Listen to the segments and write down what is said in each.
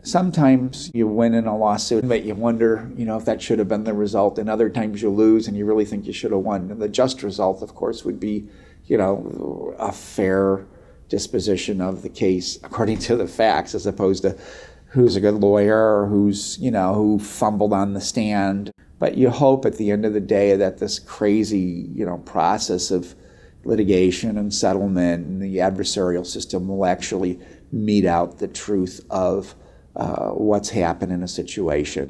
sometimes you win in a lawsuit, but you wonder, if that should have been the result. And other times you lose and you really think you should have won. And the just result, of course, would be, a fair disposition of the case according to the facts, as opposed to who's a good lawyer or who's, who fumbled on the stand. But you hope at the end of the day that this crazy, process of litigation and settlement and the adversarial system will actually mete out the truth of what's happened in a situation.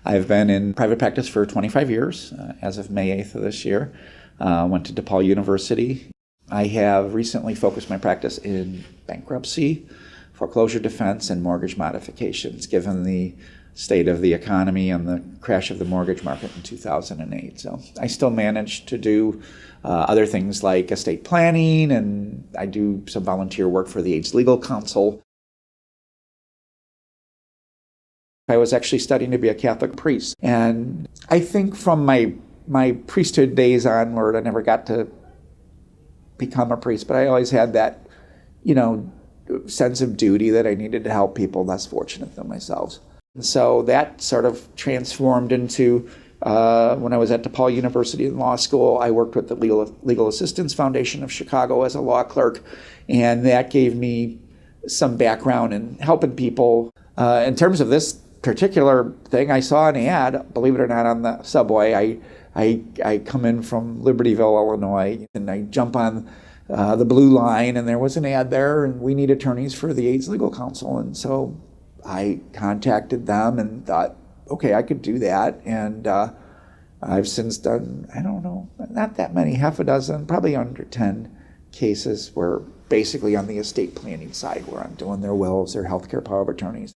I've been in private practice for 25 years, as of May 8th of this year. Went to DePaul University. I have recently focused my practice in bankruptcy, foreclosure defense, and mortgage modifications, given the state of the economy and the crash of the mortgage market in 2008. So I still manage to do other things like estate planning, and I do some volunteer work for the AIDS Legal Counsel. I was actually studying to be a Catholic priest, and I think from my priesthood days onward, I never got to become a priest, but I always had that, sense of duty that I needed to help people less fortunate than myself. And so that sort of transformed into, when I was at DePaul University in law school, I worked with the Legal Assistance Foundation of Chicago as a law clerk, and that gave me some background in helping people. In terms of this particular thing, I saw an ad, believe it or not, on the subway. I come in from Libertyville, Illinois, and I jump on the blue line, and there was an ad there, and we need attorneys for the AIDS Legal Counsel. And so I contacted them and thought, okay, I could do that. And I've since done, I don't know, not that many, half a dozen, probably under 10 cases where basically on the estate planning side, where I'm doing their wills, their healthcare power of attorneys.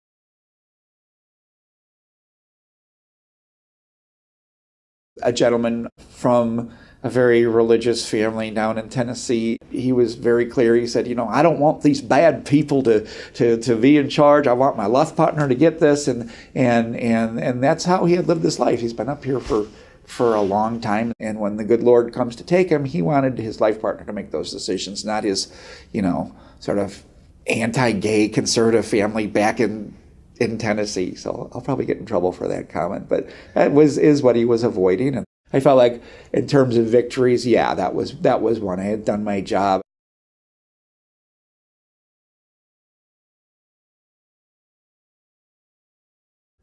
A gentleman from a very religious family down in Tennessee, he was very clear. He said, I don't want these bad people to be in charge. I want my life partner to get this. And that's how he had lived his life. He's been up here for a long time. And when the good Lord comes to take him, he wanted his life partner to make those decisions, not his, sort of anti-gay conservative family back in Tennessee. So I'll probably get in trouble for that comment, but that is what he was avoiding. And I felt like in terms of victories, yeah, that was one. I had done my job.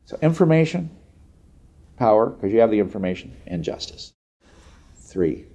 So information, power, because you have the information, and justice. 3,